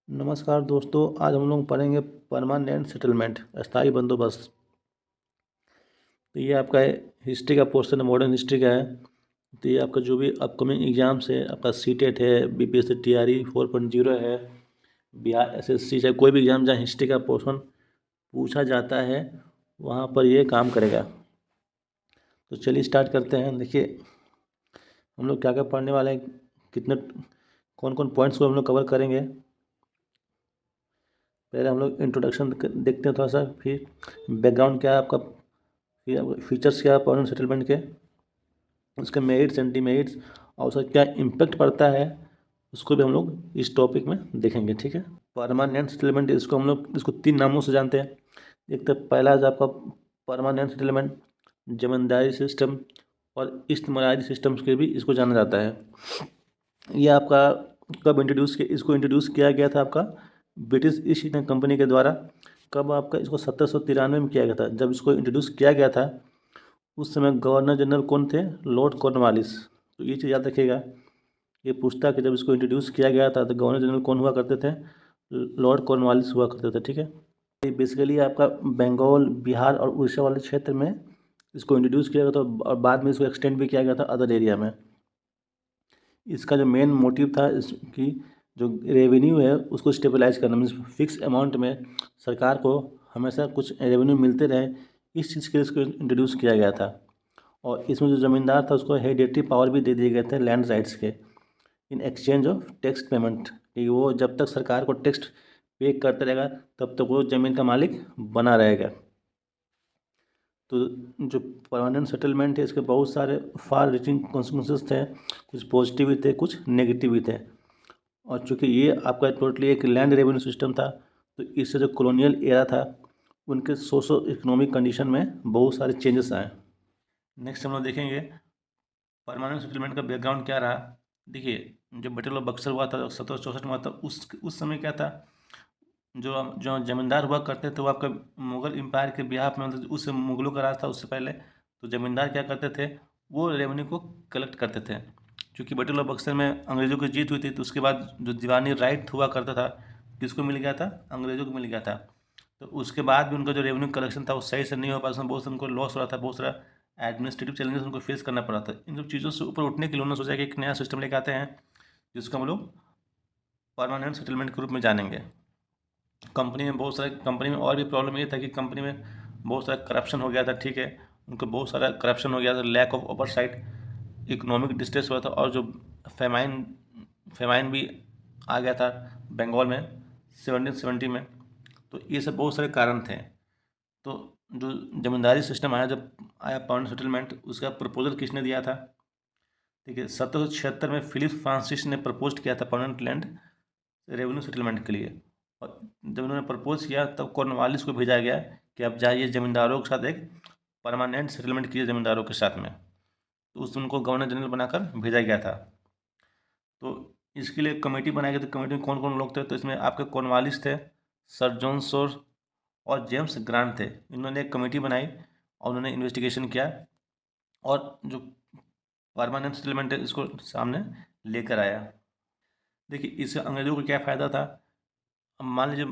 नमस्कार दोस्तों, आज हम लोग पढ़ेंगे परमानेंट सेटलमेंट, अस्थायी बंदोबस्त। तो ये आपका हिस्ट्री का पोर्शन है, मॉडर्न हिस्ट्री का है। तो ये आपका जो भी अपकमिंग एग्जाम्स है, आपका सीटेट है, बीपीएससी टीआरई 4.0 है, बिहार एसएससी, चाहे कोई भी एग्जाम जहाँ हिस्ट्री का पोर्शन पूछा जाता है वहाँ पर ये काम करेगा। तो चलिए स्टार्ट करते हैं। देखिए हम लोग क्या क्या पढ़ने वाले हैं, कितने कौन कौन पॉइंट्स को हम लोग कवर करेंगे। पहले हम लोग इंट्रोडक्शन देखते हैं थोड़ा सा, फिर बैकग्राउंड क्या है आपका, फिर फीचर्स क्या है परमानेंट सेटलमेंट के, उसके मेरिट्स एंटी मेरिट्स और उसका क्या इम्पेक्ट पड़ता है, उसको भी हम लोग इस टॉपिक में देखेंगे। ठीक है। परमानेंट सेटलमेंट, इसको हम लोग इसको 3 नामों से जानते हैं। एक तो पहला है आपका परमानेंट सेटलमेंट, जमींदारी सिस्टम और इस्तेमारी सिस्टम्स के भी इसको जाना जाता है। ये आपका कब इसको इंट्रोड्यूस किया गया था आपका ब्रिटिश ईस्ट इंडिया कंपनी के द्वारा। कब आपका इसको 1793 में किया गया था। जब इसको इंट्रोड्यूस किया गया था उस समय गवर्नर जनरल कौन थे, लॉर्ड कॉर्नवालिस। तो ये चीज़ याद रखिएगा। ये पूछता कि जब इसको इंट्रोड्यूस किया गया था तो गवर्नर जनरल कौन हुआ करते थे, लॉर्ड कॉर्नवालिस हुआ करते थे। ठीक है। ये बेसिकली आपका बंगाल, बिहार और उड़ीसा वाले क्षेत्र में इसको इंट्रोड्यूस किया गया था और बाद में इसको एक्सटेंड भी किया गया था अदर एरिया में। इसका जो मेन मोटिव था, इसकी जो रेवेन्यू है उसको स्टेबलाइज करना, मीन्स फिक्स अमाउंट में सरकार को हमेशा कुछ रेवेन्यू मिलते रहे, इस चीज़ के लिए इसको इंट्रोड्यूस किया गया था। और इसमें जो ज़मींदार था उसको हेरिडेटरी पावर भी दे दिए गए थे लैंड राइट्स के, in exchange of tax payment, कि वो जब तक सरकार को टैक्स पे करता रहेगा तब तक वो ज़मीन का मालिक बना रहेगा। तो जो परमानेंट सेटलमेंट है इसके बहुत सारे फार रीचिंग कॉन्सिक्वेंसेस थे, कुछ पॉजिटिव भी थे कुछ नेगेटिव भी थे। और चूँकि ये आपका टोटली एक लैंड रेवेन्यू सिस्टम था तो इससे जो कॉलोनियल एरा था उनके सोशो इकोनॉमिक कंडीशन में बहुत सारे चेंजेस आए। नेक्स्ट हम लोग देखेंगे परमानेंट सेटलमेंट का बैकग्राउंड क्या रहा। देखिए जब बैटल ऑफ बक्सर हुआ था 1764 में हुआ था, उस समय क्या था, जो जो जमींदार हुआ करते थे वो आपका मुग़ल एम्पायर के बिहाफ में, मतलब उस मुग़लों का राज था उससे पहले। तो जमींदार क्या करते थे, वो रेवेन्यू को कलेक्ट करते थे। क्योंकि बैटल ऑफ बक्सर में अंग्रेज़ों की जीत हुई थी तो उसके बाद जो दीवानी राइट हुआ करता था किसको मिल गया था, अंग्रेज़ों को मिल गया था। तो उसके बाद भी उनका जो रेवेन्यू कलेक्शन था वो सही से नहीं हो पाया, उसमें बहुत से उनको लॉस हो रहा था, बहुत सारा एडमिनिस्ट्रेटिव चैलेंजेस उनको फेस करना पड़ा था। इन सब चीज़ों से ऊपर उठने के लिए उन्होंने सोचा कि एक नया सिस्टम लेके आते हैं जिसको हम लोग परमानेंट सेटलमेंट के रूप में जानेंगे। कंपनी में और भी प्रॉब्लम ये था कि कंपनी में बहुत सारा करप्शन हो गया था। ठीक है, उनको बहुत सारा करप्शन हो गया था, lack of oversight, economic distress हुआ था और जो फेमाइन फेमाइन भी आ गया था बंगाल में 1770 में। तो ये सब बहुत सारे कारण थे। तो जो जमींदारी सिस्टम आया, जब आया परमानेंट सेटलमेंट, उसका प्रपोजल किसने दिया था। ठीक है, 1776 में फिलिप फ्रांसिस ने प्रपोज किया था परमानेंट लैंड रेवेन्यू सेटलमेंट के लिए। और जब उन्होंने प्रपोज किया तब कॉर्नवालिस को भेजा गया कि आप जाइए ज़मींदारों के साथ एक परमानेंट सेटलमेंट कीजिए ज़मींदारों के साथ में। तो उस उनको गवर्नर जनरल बनाकर भेजा गया था। तो इसके लिए कमेटी बनाई गई। तो कमेटी में कौन कौन लोग थे, तो इसमें आपके कॉर्नवालिस थे, सर जॉन शोर और जेम्स ग्रांट थे। इन्होंने एक कमेटी बनाई और उन्होंने इन्वेस्टिगेशन किया और जो परमानेंट सेटलमेंट है इसको सामने लेकर आया। देखिए इससे अंग्रेज़ों को क्या फ़ायदा था। अब मान लीजिए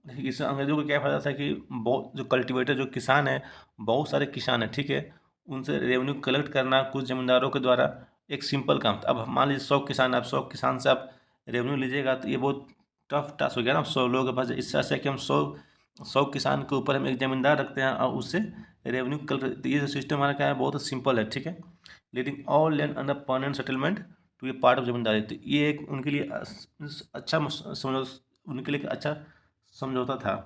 देखिए इससे अंग्रेज़ों को क्या फ़ायदा था कि बहुत जो कल्टीवेटर, जो किसान हैं, बहुत सारे किसान हैं, ठीक है, उनसे रेवेन्यू कलेक्ट करना कुछ ज़मींदारों के द्वारा एक सिंपल काम था। अब मान लीजिए 100 किसान, आप 100 किसान से आप रेवेन्यू लीजिएगा तो ये बहुत टफ टास्क हो गया ना 100 लोगों के पास। इससे अच्छा है कि हम 100 किसान के ऊपर हम एक ज़मींदार रखते हैं और उससे रेवेन्यू कलेक्ट। तो ये जो सिस्टम हमारा क्या है, बहुत सिंपल है। ठीक है, leading all land under permanent settlement to a part of zamindari. तो ये एक उनके लिए अच्छा समझो, उनके लिए एक अच्छा समझौता था।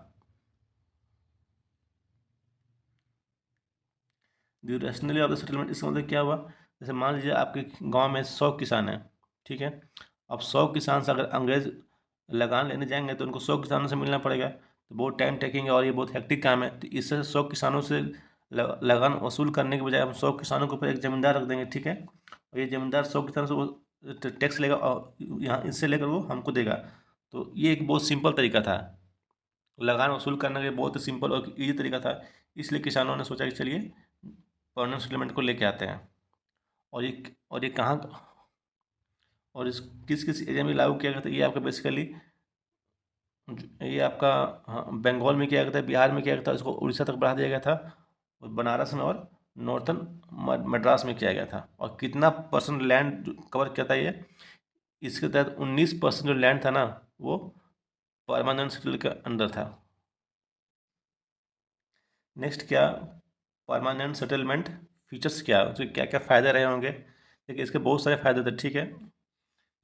ड्यूरेशनली ऑफ द सेटलमेंट, इसका मतलब क्या हुआ, जैसे मान लीजिए आपके गांव में 100 किसान हैं, ठीक है। अब 100 किसान से अगर अंग्रेज लगान लेने जाएंगे तो उनको 100 किसानों से मिलना पड़ेगा, तो बहुत टाइम टेकिंग है और ये बहुत हेक्टिक काम है। तो इससे 100 किसानों से लगान वसूल करने के बजाय हम 100 किसानों के ऊपर एक ज़मींदार रख देंगे, ठीक है। और ये ज़मींदार 100 किसानों से वो टैक्स लेगा और यहाँ इससे लेकर वो हमको देगा। तो ये एक बहुत सिंपल तरीका था, लगान वसूल करने का बहुत ही सिंपल और ईजी तरीका था। इसलिए किसानों ने सोचा कि चलिए परमानेंट सेटलमेंट को लेके आते हैं। और ये कहाँ और इस किस किस एरिया में लागू किया गया था, ये आपका बेसिकली ये आपका, हाँ, बंगाल में किया गया था, बिहार में किया गया था, इसको उड़ीसा तक बढ़ा दिया गया था, और बनारस में और नॉर्थन मद्रास में किया गया था। और कितना परसेंट लैंड कवर किया था ये, इसके तहत 19% जो लैंड था ना, वो परमानेंट सेटल के अंडर था। नेक्स्ट क्या, परमानेंट सेटलमेंट फीचर्स क्या, तो क्या क्या फ़ायदे रहे होंगे। देखिए इसके बहुत सारे फ़ायदे थे, ठीक है।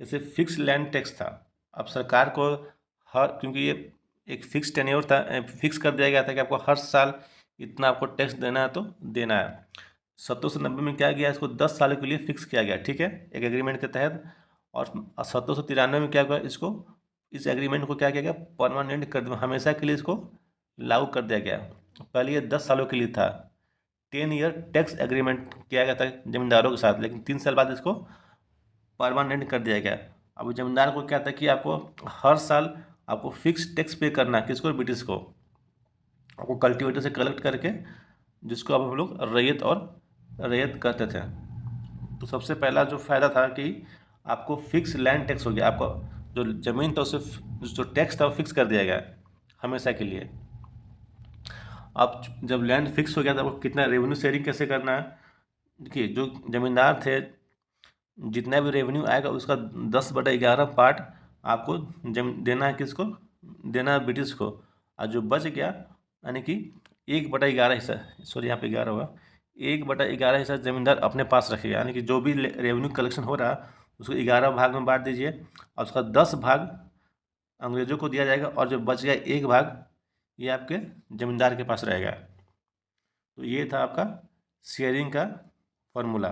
जैसे फिक्स लैंड टैक्स था। अब सरकार को हर, क्योंकि ये एक फिक्स टेन्योर था, फिक्स कर दिया गया था कि आपको हर साल इतना आपको टैक्स देना है तो देना है। 1790 में क्या गया, इसको 10 साल के लिए फिक्स किया गया, ठीक है, एक एग्रीमेंट के तहत। और 1793 में क्या हुआ, इसको, इस एग्रीमेंट को क्या किया गया, परमानेंट कर दिया, हमेशा के लिए इसको लागू कर दिया गया। पहले ये 10 सालों के लिए था, 10 ईयर टैक्स एग्रीमेंट किया गया था जमींदारों के साथ, लेकिन 3 साल बाद इसको परमानेंट कर दिया गया। अब जमींदार को क्या था कि आपको हर साल आपको फिक्स टैक्स पे करना है, किसको, ब्रिटिश को, आपको कल्टीवेटर से कलेक्ट करके, जिसको अब हम लोग रैयत और रैयत कहते थे। तो सबसे पहला जो फ़ायदा था कि आपको फिक्स लैंड टैक्स हो गया, आपको जो ज़मीन था उसे, जो टैक्स था वो फिक्स कर दिया गया हमेशा के लिए। अब जब लैंड फिक्स हो गया था, आपको कितना रेवेन्यू शेयरिंग कैसे करना है। देखिए जो ज़मींदार थे, जितना भी रेवेन्यू आएगा उसका 10/11 पार्ट आपको देना है, किसको देना है, ब्रिटिश को। और जो बच गया, यानी कि 1/11 हिस्सा, सॉरी यहाँ पे 11 होगा, 1/11 हिस्सा ज़मींदार अपने पास रखेगा, यानी कि जो भी रेवेन्यू कलेक्शन हो रहा है उसको 11 भाग में बांट दीजिए, और उसका 10 भाग अंग्रेज़ों को दिया जाएगा, और जो बच गया 1 भाग ये आपके ज़मींदार के पास रहेगा। तो ये था आपका शेयरिंग का फॉर्मूला।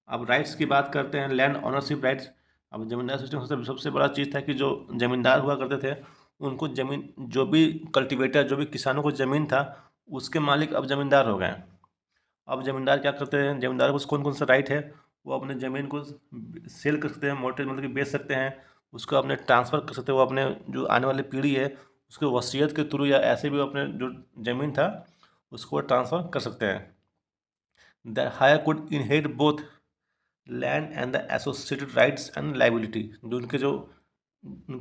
अब राइट्स की बात करते हैं, लैंड ऑनरशिप राइट्स। अब जमींदार सिस्टम सबसे बड़ा चीज़ था कि जो ज़मींदार हुआ करते थे, उनको ज़मीन, जो भी कल्टीवेटर, जो भी किसानों को ज़मीन था, उसके मालिक अब ज़मींदार हो गए। अब ज़मींदार क्या करते हैं, ज़मींदार को कौन कौन सा राइट है, वो अपने ज़मीन को सेल कर सकते हैं, मोटे मतलब कि बेच सकते हैं, उसको अपने ट्रांसफ़र कर सकते हैं, वो अपने जो आने वाली पीढ़ी है उसको वसीयत के थ्रू या ऐसे भी अपने जो ज़मीन था उसको ट्रांसफ़र कर सकते हैं। The heir could inherit both land and the associated rights and liability. जो उनके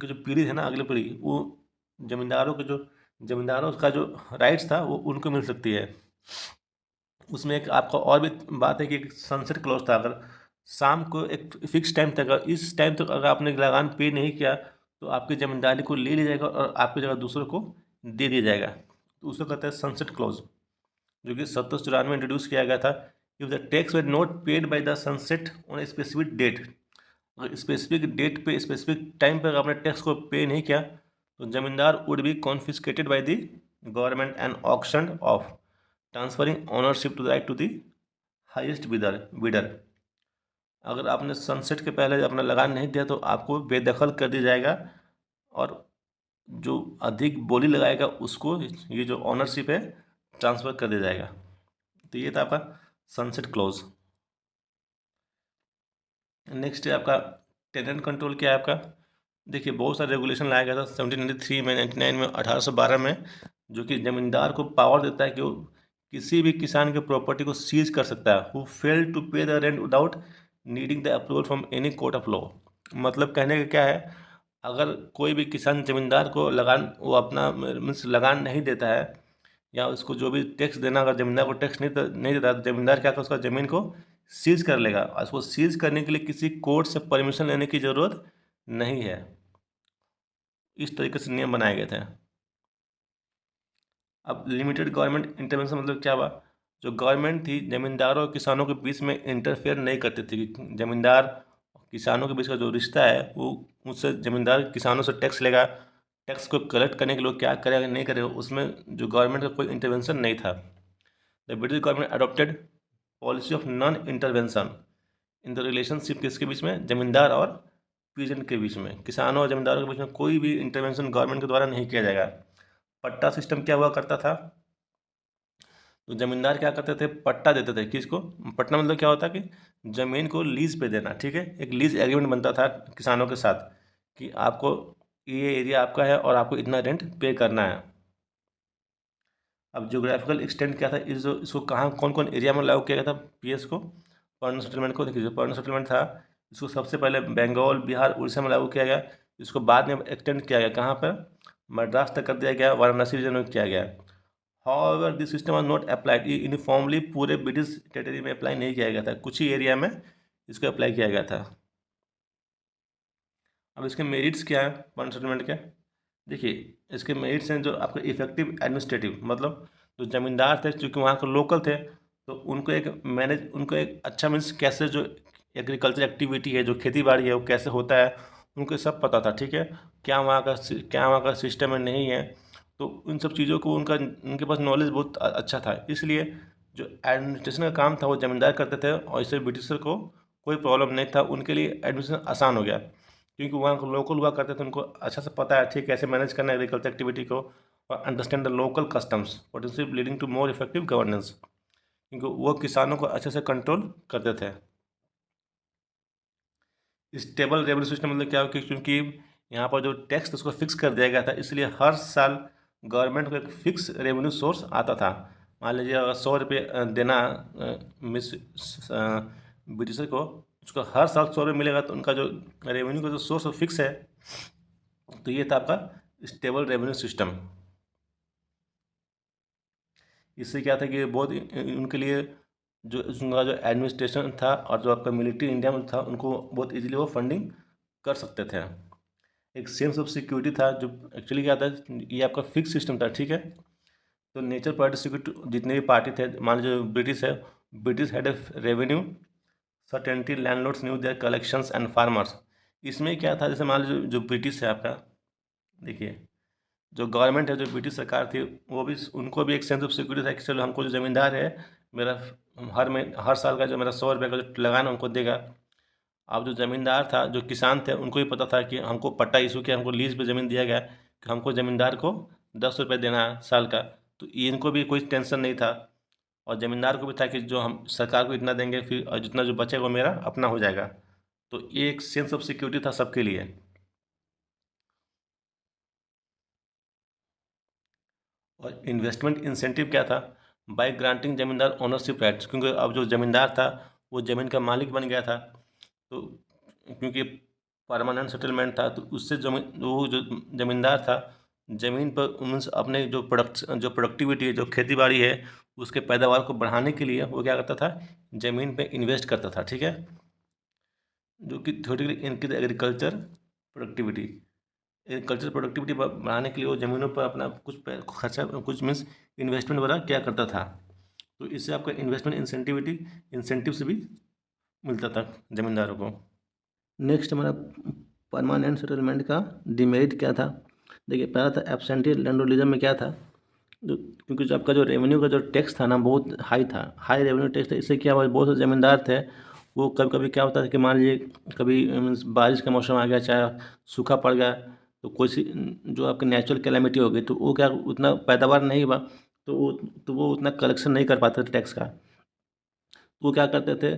जो पीढ़ी है ना, अगली पीढ़ी, वो जमींदारों का जो राइट्स था वो उनको मिल सकती है। उसमें एक आपका और भी बात है कि एक सनसेट क्लॉज था। अगर शाम को एक फिक्स टाइम तक, इस टाइम तक अगर आपने लगान पे नहीं किया तो आपकी ज़मींदारी को ले लिया जाएगा और आपकी जगह दूसरों को दे दिया जाएगा। तो उसको कहते हैं सनसेट क्लॉज, जो कि 1794 में इंट्रोड्यूस किया गया था। If the tax were not paid by the sunset on a specific date, अगर स्पेसिफिक डेट पे, स्पेसिफिक टाइम पर आपने टैक्स को पे नहीं किया तो zamindar would be confiscated by the government and auction off, transferring ownership to the right to the highest bidder. अगर आपने सनसेट के पहले अपना लगान नहीं दिया तो आपको बेदखल कर दिया जाएगा, और जो अधिक बोली लगाएगा उसको ये जो ओनरशिप है ट्रांसफ़र कर दिया जाएगा। तो ये था आपका सनसेट क्लोज। नेक्स्ट है आपका टेनेंट कंट्रोल। क्या है आपका, देखिए बहुत सारे रेगुलेशन लाया गया था 1793 में, 99 में, 1812 में, जो कि ज़मींदार को पावर देता है कि वो किसी भी किसान के प्रॉपर्टी को सीज कर सकता है, who fail to pay the rent without needing the approval from any court of law. मतलब कहने का क्या है, अगर कोई भी किसान ज़मींदार को लगान, वो अपना मीन्स लगान नहीं देता है, या उसको जो भी टैक्स देना, अगर ज़मींदार को टैक्स नहीं देता तो ज़मींदार क्या कर, उसका ज़मीन को सीज कर लेगा, और उसको सीज करने के लिए किसी कोर्ट से परमिशन लेने की ज़रूरत नहीं है। इस तरीके से नियम बनाए गए थे। अब लिमिटेड गवर्नमेंट इंटरवेंशन मतलब क्या हुआ, जो गवर्नमेंट थी ज़मींदारों और किसानों के बीच में इंटरफेयर नहीं करती थी। ज़मींदार किसानों के बीच का जो रिश्ता है वो, उससे ज़मींदार किसानों से टैक्स लेगा, टैक्स को कलेक्ट करने के लिए क्या करेगा नहीं करेगा, उसमें जो गवर्नमेंट का कोई इंटरवेंशन नहीं था। The British government adopted policy of non intervention in the relationship, किसके बीच में, ज़मींदार और पीजेंट के बीच में, किसानों और ज़मींदारों के बीच में कोई भी इंटरवेंशन गवर्नमेंट के द्वारा नहीं किया जाएगा। पट्टा सिस्टम क्या हुआ करता था, तो ज़मींदार क्या करते थे, पट्टा देते थे, किसको, पट्टा मतलब क्या होता है कि ज़मीन को लीज पे देना, ठीक है, एक लीज एग्रीमेंट बनता था किसानों के साथ कि आपको ये एरिया आपका है और आपको इतना रेंट पे करना है। अब जोग्राफिकल एक्सटेंट क्या था, इसको कहाँ कौन कौन एरिया में लागू किया गया था, पीएस को, परमानेंट सेटलमेंट को। देखिए जो परमानेंट सेटलमेंट था इसको सबसे पहले बंगाल, बिहार, उड़ीसा में लागू किया गया। इसको बाद में एक्सटेंड किया गया, कहाँ पर, मद्रास तक कर दिया गया, वाराणसी रीजन में किया गया। However this system was not applied uniformly, पूरे ब्रिटिश टेरिटरी में अप्लाई नहीं किया गया था, कुछ ही एरिया में इसको अप्लाई किया गया था। अब इसके मेरिट्स क्या है परमानेंट सेटलमेंट के, देखिए इसके मेरिट्स हैं जो आपके इफेक्टिव एडमिनिस्ट्रेटिव, मतलब जो जमींदार थे चूँकि वहाँ के लोकल थे, तो उनको एक अच्छा मीन्स कैसे जो एग्रीकल्चर एक्टिविटी है, जो खेती बाड़ी है वो कैसे होता है, उनको सब पता था, ठीक है। क्या वहाँ का सिस्टम है, नहीं है, तो उन सब चीज़ों को उनके पास नॉलेज बहुत अच्छा था, इसलिए जो एडमिनिस्ट्रेशन का काम था वो जमींदार करते थे, और इससे ब्रिटिशर को कोई प्रॉब्लम नहीं था, उनके लिए एडमिनिस्ट्रेशन आसान हो गया, क्योंकि वहाँ के लोकल हुआ करते थे, उनको अच्छा से पता है ठीक कैसे मैनेज करना है एग्रीकल्चर एक्टिविटी को, और understand the local customs potential leading to more effective governance, क्योंकि वो किसानों को अच्छे से कंट्रोल करते थे। स्टेबल रेवेन्यू सिस्टम मतलब क्या हो कि क्योंकि यहाँ पर जो टैक्स उसको फिक्स कर दिया गया था, इसलिए हर साल गवर्नमेंट को एक फिक्स रेवेन्यू सोर्स आता था। मान लीजिए अगर 100 रुपये देना मिस ब्रिटिशर को, उसको हर साल 100 रुपये मिलेगा, तो उनका जो रेवेन्यू का जो सोर्स फिक्स है, तो ये था आपका स्टेबल रेवेन्यू सिस्टम। इससे क्या था कि बहुत उनके लिए जो उनका जो एडमिनिस्ट्रेशन था और जो आपका मिलिट्री इंडिया में था, उनको बहुत इजीली वो फंडिंग कर सकते थे। एक सेंस ऑफ सिक्योरिटी था, जो एक्चुअली क्या था, ये आपका फिक्स सिस्टम था, ठीक है। तो नेचर पार्टी सिक्योरिटी जितने भी पार्टी थे, मान लीजिए ब्रिटिश है, British head of revenue certainty landlords knew their collections and farmers. इसमें क्या था, जैसे मान लीजिए जो ब्रिटिश है आपका, देखिए जो गवर्नमेंट है, जो ब्रिटिश सरकार थी, वो भी उनको भी एक सेंस ऑफ सिक्योरिटी था कि चलो हमको जो ज़मींदार है, मेरा हर साल का जो मेरा 100 रुपये का जो लगान उनको देगा। अब जो ज़मींदार था, जो किसान थे, उनको भी पता था कि हमको पट्टा इशू किया, हमको लीज पे ज़मीन दिया गया कि हमको ज़मींदार को 10 रुपये देना है साल का, तो इनको भी कोई टेंशन नहीं था, और ज़मींदार को भी था कि जो हम सरकार को इतना देंगे, फिर और जितना जो बचेगा वो मेरा अपना हो जाएगा। तो ये एक सेंस ऑफ सिक्योरिटी था सबके लिए। और इन्वेस्टमेंट इंसेंटिव क्या था, बाय ग्रांटिंग जमींदार ओनरशिप राइट्स, क्योंकि अब जो ज़मींदार था वो ज़मीन का मालिक बन गया था, तो क्योंकि परमानेंट सेटलमेंट था, तो उससे जमीन वो जो ज़मींदार था, ज़मीन पर मीन्स अपने जो प्रोडक्टिविटी है, जो खेती बाड़ी है, उसके पैदावार को बढ़ाने के लिए वो क्या करता था, ज़मीन पे इन्वेस्ट करता था, ठीक है, जो कि theoretically increase agriculture productivity. Agriculture productivity बढ़ाने के लिए वो ज़मीनों पर अपना खर्चा कुछ मीन्स इन्वेस्टमेंट वगैरह क्या करता था, तो इससे आपका इन्वेस्टमेंट इंसेंटिव से भी मिलता था ज़मींदारों को। नेक्स्ट हमारा परमानेंट सेटलमेंट का डिमेरिट क्या था, देखिए पहला था एब्सेंटी लैंडहोल्डिज्म में क्या था, जो क्योंकि जो आपका जो रेवेन्यू का जो टैक्स था ना, बहुत हाई था, हाई रेवेन्यू टैक्स था, इससे क्या हुआ, बहुत से ज़मींदार थे, वो कभी कभी क्या होता था कि मान लीजिए कभी मीन्स बारिश का मौसम आ गया, चाहे सूखा पड़ गया, तो कोई सी जो आपकी नेचुरल कैलेमिटी हो गई, तो वो क्या उतना पैदावार नहीं हुआ, तो वो उतना कलेक्शन नहीं कर पाते थे टैक्स का, वो क्या करते थे,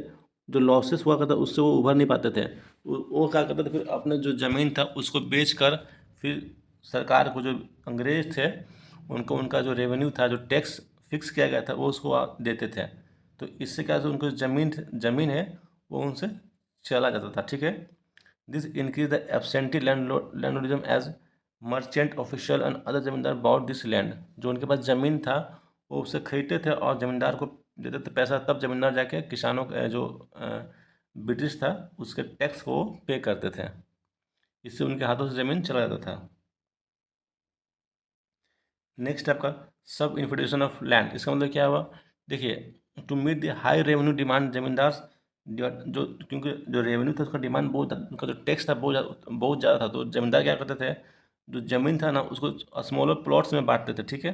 जो लॉसेस हुआ करता उससे वो उभर नहीं पाते थे, वो क्या करते थे, फिर अपने जो ज़मीन था उसको बेच कर फिर सरकार को, जो अंग्रेज थे, उनको उनका जो रेवेन्यू था, जो टैक्स फिक्स किया गया था, वो उसको देते थे, तो इससे क्या था, उनको ज़मीन है वो उनसे चला जाता था, ठीक है। This increase the absentee landholdism as merchant official and other zamindar bought this land, जो उनके पास ज़मीन था वो उससे खरीदते थे और ज़मींदार को देते थे पैसा, तब ज़मींदार जाके किसानों जो ब्रिटिश था उसके टैक्स को पे करते थे, इससे उनके हाथों से ज़मीन चला जाता था। नेक्स्ट आपका सब इन्फिडेशन ऑफ लैंड, इसका मतलब क्या हुआ, देखिए to meet the high revenue demand zamindar, जो क्योंकि जो रेवेन्यू था उसका डिमांड बहुत, उनका जो टैक्स था बहुत ज़्यादा था, तो जमींदार क्या करते थे, जो ज़मीन था ना उसको स्मॉलर प्लॉट्स में बांटते थे, ठीक है,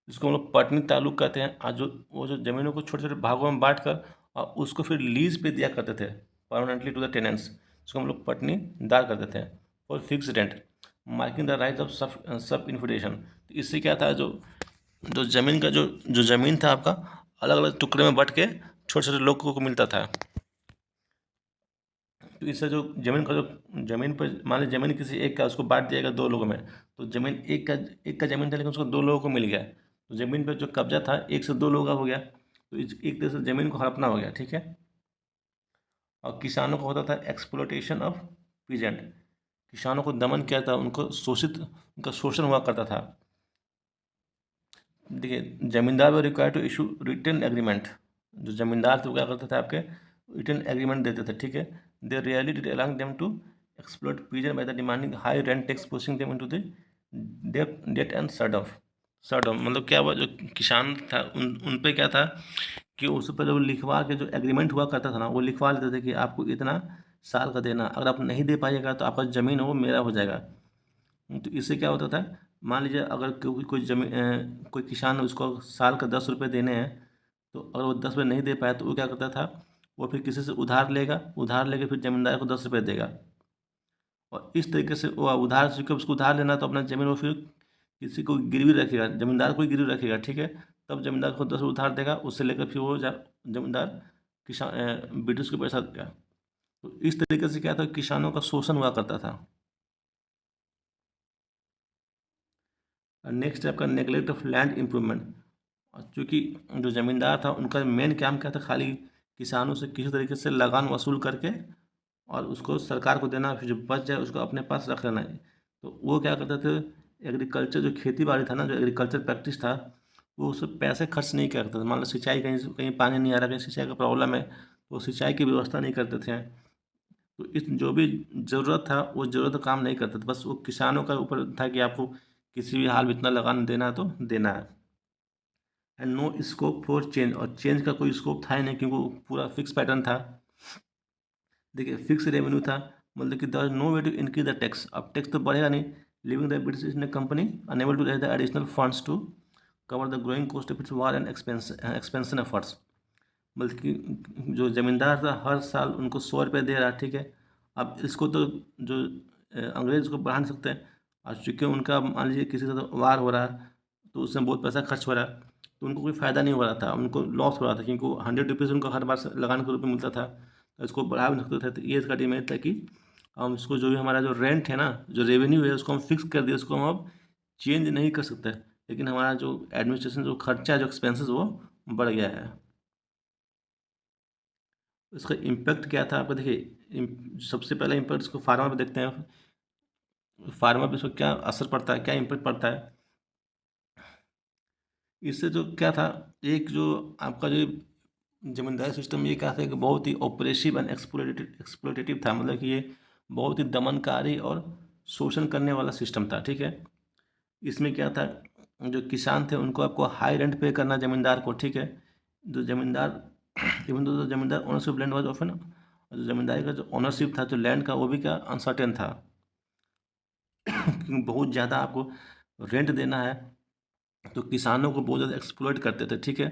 जिसको हम लोग पटनी तालुक कहते हैं, और जो वो जो ज़मीनों को छोटे छोटे भागों में बांट कर और उसको फिर लीज पे दिया करते थे परमानेंटली टू द टेनेंट्स, जिसको हम लोग पटनी दार करते थे, और fix rent marking the right of सब इन्फिडेशन। तो इससे क्या था, जो जो ज़मीन का जो ज़मीन था आपका अलग अलग टुकड़े में बट के छोटे छोटे लोगों को मिलता था, तो इससे जो ज़मीन का जो ज़मीन पर मान लीजिए ज़मीन किसी एक का, उसको बांट दिया गया 2 लोगों में, तो ज़मीन एक का ज़मीन था, लेकिन उसको 2 लोगों को मिल गया, तो ज़मीन पर जो कब्जा था 1 से 2 लोगों का हो गया, तो एक तरह से ज़मीन को हड़पना हो गया, ठीक है। और किसानों का होता था एक्सप्लोटेशन ऑफ पीजेंट, किसानों को दमन किया था, उनका शोषण हुआ करता था। देखिए zamindar were required to issue written agreement, जो जमींदार थे वो क्या करते थे, आपके रिटन एग्रीमेंट देते थे, ठीक है। They really did allowing them to exploit peasant by the demanding high rent tax pushing them into the debt and shut off मतलब क्या हुआ, जो किसान था उन पे क्या था कि उससे पहले वो लिखवा के जो एग्रीमेंट हुआ करता था ना, वो लिखवा लेते थे कि आपको इतना साल का देना, अगर आप नहीं दे पाइएगा तो आपका ज़मीन है वो मेरा हो जाएगा। तो इससे क्या होता था, मान लीजिए अगर कोई किसान है, उसको साल का 10 रुपये देने हैं, तो अगर वो 10 रुपये नहीं दे पाया तो वो क्या करता था, वो फिर किसी से उधार लेगा, उधार लेके फिर ज़मींदार को 10 रुपये देगा, और इस तरीके से वो उधार चूँकि उसको उधार लेना, तो अपना ज़मीन वो फिर किसी को गिरवी रखेगा, ज़मींदार को ही गिरवी रखेगा, ठीक है। तब ज़मींदार को 10 उधार देगा, उससे लेकर फिर वो ज़मींदार ब्रिटिश को पैसा देगा। तो इस तरीके से क्या था, किसानों का शोषण हुआ करता था। नेक्स्ट है आपका नेगलेक्ट ऑफ लैंड इम्प्रूवमेंट। चूँकि जो ज़मींदार था उनका मेन काम क्या था, खाली किसानों से किसी तरीके से लगान वसूल करके और उसको सरकार को देना, फिर जो बच जाए उसको अपने पास रख लेना है। तो वो क्या करते थे, एग्रीकल्चर जो खेती बाड़ी था ना, जो एग्रीकल्चर प्रैक्टिस था, वो उसमें पैसे खर्च नहीं करते थे। मान लो सिंचाई कहीं कहीं पानी नहीं आ रहा, कहीं सिंचाई का प्रॉब्लम है, तो सिंचाई की व्यवस्था नहीं करते थे। तो इस जो भी ज़रूरत था वो ज़रूरत काम नहीं करते थे, बस वो किसानों का ऊपर था कि आपको किसी भी हाल में इतना लगान देना है तो देना है। And no scope for change, और चेंज का कोई स्कोप था ही नहीं, क्योंकि वो पूरा फिक्स पैटर्न था। देखिए फिक्स रेवेन्यू था, मतलब कि there no way to increase the tax, अब टैक्स तो बढ़ेगा नहीं, leaving the British in company unable to raise the additional funds to cover the growing cost of its war and expansion efforts. बल्कि जो ज़मींदार था हर साल उनको 100 रुपये दे रहा, ठीक है। अब इसको तो जो अंग्रेज को बढ़ा नहीं सकते हैं, और चूँकि उनका मान लीजिए किसी से तो वार हो रहा है, तो उसमें बहुत पैसा खर्च हो रहा है, तो उनको कोई फ़ायदा नहीं हो रहा था, उनको लॉस हो रहा था, क्योंकि 100 रुपीज़ उनको हर बार से लगान के रूप में मिलता था, तो इसको बढ़ा भी नहीं सकते थे। तो ये इसका डिमेरिट था कि हम इसको जो भी हमारा जो रेंट है ना, जो रेवेन्यू है, उसको हम फिक्स कर दिए, उसको हम अब चेंज नहीं कर सकते, लेकिन हमारा जो एडमिनिस्ट्रेशन जो खर्चा है, जो एक्सपेंसेस, वो बढ़ गया है। इसका इम्पैक्ट क्या था आपका, देखिए सबसे पहला इम्पैक्ट इसको फार्मर पे देखते हैं। फार्मर पे इसको क्या असर पड़ता है, क्या इम्पैक्ट पड़ता है। इससे जो क्या था, एक जो आपका जो जमींदारी सिस्टम, ये क्या था कि बहुत ही ऑपरेसिव एंड एक्सप्लोटेटिव था, मतलब कि ये बहुत ही दमनकारी और शोषण करने वाला सिस्टम था, ठीक है। इसमें क्या था, जो किसान थे उनको आपको हाई रेंट पे करना ज़मींदार को, ठीक है। जो ज़मींदार इवन तो ज़मींदार ओनरशिप लैंड वाज ऑफन, जो ज़मींदारी का जो ओनरशिप था जो लैंड का, वो भी क्या अनसर्टेन था, क्योंकि बहुत ज़्यादा आपको रेंट देना है, तो किसानों को बहुत ज़्यादा एक्सप्लॉइट करते थे, ठीक है।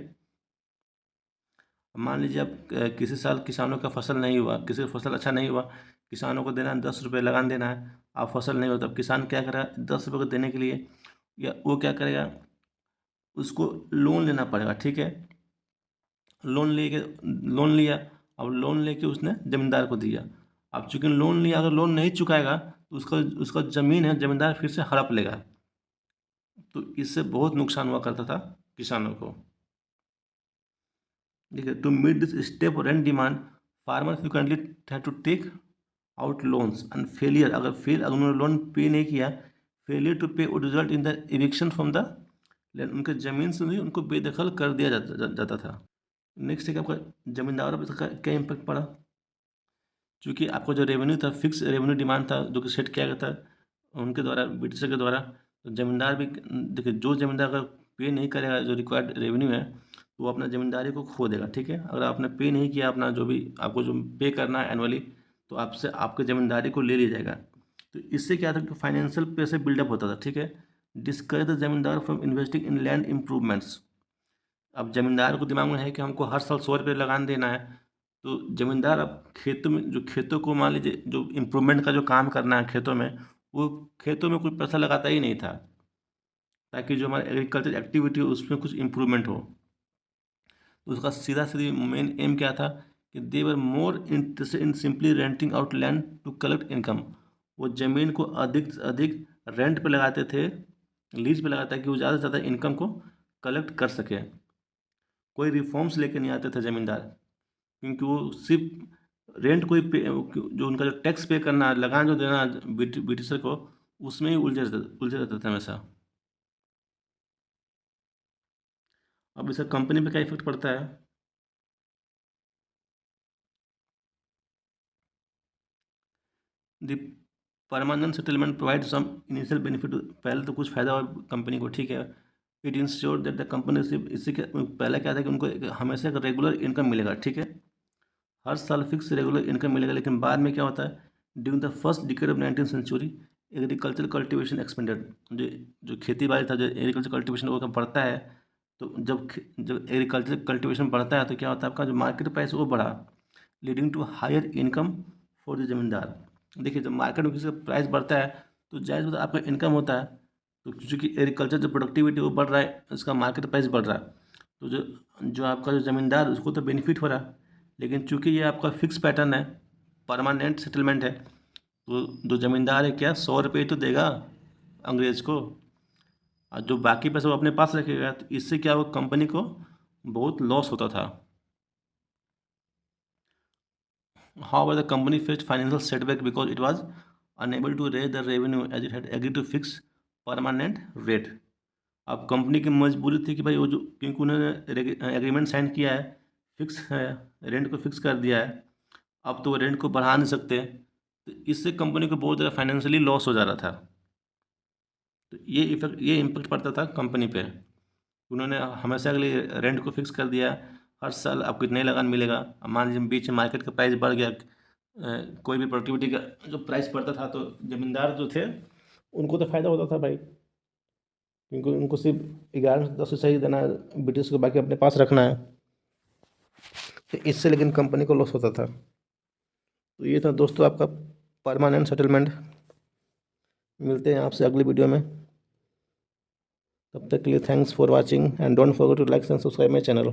मान लीजिए अब किसी साल किसानों का फसल नहीं हुआ, किसी का फसल अच्छा नहीं हुआ, किसानों को देना है 10 रुपये लगान देना है, अब फसल नहीं हुआ, तब किसान क्या करेगा, 10 रुपये को देने के लिए, या वो क्या करेगा, उसको लोन लेना पड़ेगा, ठीक है। लोन लिया, अब लोन लेके उसने ज़मींदार को दिया। अब चूँकि लोन लिया, अगर लोन नहीं चुकाएगा तो उसका उसका ज़मीन है ज़मींदार फिर से हड़प लेगा, तो इससे बहुत नुकसान हुआ करता था किसानों को। देखिए to meet this step rent demand, farmer frequently have to take out loans and failure, अगर उन्होंने लोन पे नहीं किया, failure to pay would result in the eviction from the land, उनके ज़मीन से भी उनको बेदखल कर दिया जाता था। नेक्स्ट है कि आपका ज़मींदारों पर क्या इम्पैक्ट पड़ा, चूँकि आपका जो रेवेन्यू था, फिक्स रेवेन्यू डिमांड था जो कि सेट किया गया था उनके द्वारा, ब्रिटिशर के द्वारा, तो ज़मींदार भी, देखिए जो ज़मींदार अगर पे नहीं करेगा जो रिक्वायर्ड रेवेन्यू है, तो वो अपना ज़मींदारी को खो देगा, ठीक है। अगर आपने पे नहीं किया अपना जो भी आपको जो पे करना है एनुअली, तो आपसे आपके ज़मींदारी को ले लिया जाएगा। तो इससे क्या था कि फाइनेंशियल प्रेशर बिल्डअप होता था, ठीक है। डिस्करेज द ज़मींदार from investing in land improvements, अब ज़मींदार को दिमाग में है कि हमको हर साल 100 रुपये लगान देना है, तो ज़मींदार अब खेतों में, जो खेतों को मान लीजिए जो इम्प्रूवमेंट का जो काम करना है खेतों में, वो खेतों में कोई पैसा लगाता ही नहीं था, ताकि जो हमारी एग्रीकल्चर एक्टिविटी हो उसमें कुछ इम्प्रूवमेंट हो। तो उसका सीधा सीधी मेन एम क्या था कि they were more interested in simply renting out land to collect income, वो ज़मीन को अधिक से अधिक रेंट पे लगाते थे, लीज पे लगाते, कि वो ज़्यादा से ज़्यादा इनकम को कलेक्ट कर सके। कोई रिफॉर्म्स लेके नहीं आते थे ज़मींदार, क्योंकि वो सिर्फ रेंट कोई जो उनका जो टैक्स पे करना, लगान जो देना ब्रिटिशर को, उसमें ही उलझे रहते थे हमेशा। अब इसका कंपनी पे क्या इफेक्ट पड़ता है? The permanent settlement provide some initial benefit. पहले तो कुछ फ़ायदा और कंपनी को, ठीक है। It ensure that the company, सिर्फ इससे क्या, पहले क्या था कि उनको हमेशा एक रेगुलर इनकम मिलेगा, ठीक है। हर साल फिक्स रेगुलर इनकम मिलेगा। लेकिन बाद में क्या होता है, during the first decade of 19th century, agriculture cultivation expanded. जो जो खेती बाड़ी था, जो एग्रीकल्चर कल्टिवेशन वो बढ़ता है, तो जब एग्रीकल्चर कल्टिवेशन बढ़ता है तो क्या होता है, आपका जो मार्केट प्राइस वो बढ़ा, leading to higher income for the zamindar. देखिए, जब मार्केट में किसी का प्राइस बढ़ता है तो जायज़ होता है, आपका इनकम होता है। तो क्योंकि एग्रीकल्चर जो प्रोडक्टिविटी वो बढ़ रहा है, उसका मार्केट प्राइस बढ़ रहा है, तो जो जो आपका जो ज़मींदार, उसको तो बेनिफिट हो रहा है। लेकिन चूंकि ये आपका फिक्स पैटर्न है, परमानेंट सेटलमेंट है, तो जो ज़मींदार है क्या 100 रुपये तो देगा अंग्रेज़ को, और जो बाकी पैसे वो अपने पास रखेगा। तो इससे क्या, वो कंपनी को बहुत लॉस होता था। However, the company faced financial setback because it was unable to raise the revenue as it had agreed to fix permanent rate. अब कंपनी की मजबूरी थी कि भाई वो जो, क्योंकि उन्होंने एग्रीमेंट साइन किया है, फिक्स है, रेंट को फिक्स कर दिया है, अब तो वो रेंट को बढ़ा नहीं सकते। तो इससे कंपनी को बहुत ज़्यादा फाइनेंशियली लॉस हो जा रहा था। तो ये इम्पेक्ट पड़ता था कंपनी पे। उन्होंने हमेशा के लिए रेंट को फिक्स कर दिया, हर साल आपको इतना ही लगान मिलेगा। अब मान लीजिए बीच में मार्केट का प्राइस बढ़ गया, कोई भी प्रोडक्टिविटी का जो प्राइस बढ़ता था, तो ज़मींदार जो थे उनको तो फ़ायदा होता था भाई, क्योंकि उनको सिर्फ 11 से 10 पैसा ही देना है, ब्रिटिश को बाकी अपने पास रखना है। तो इससे लेकिन कंपनी को लॉस होता था। तो ये था दोस्तों आपका परमानेंट सेटलमेंट। मिलते हैं आपसे अगली वीडियो में, तब तक के लिए thanks for watching and don't forget to like and subscribe my channel.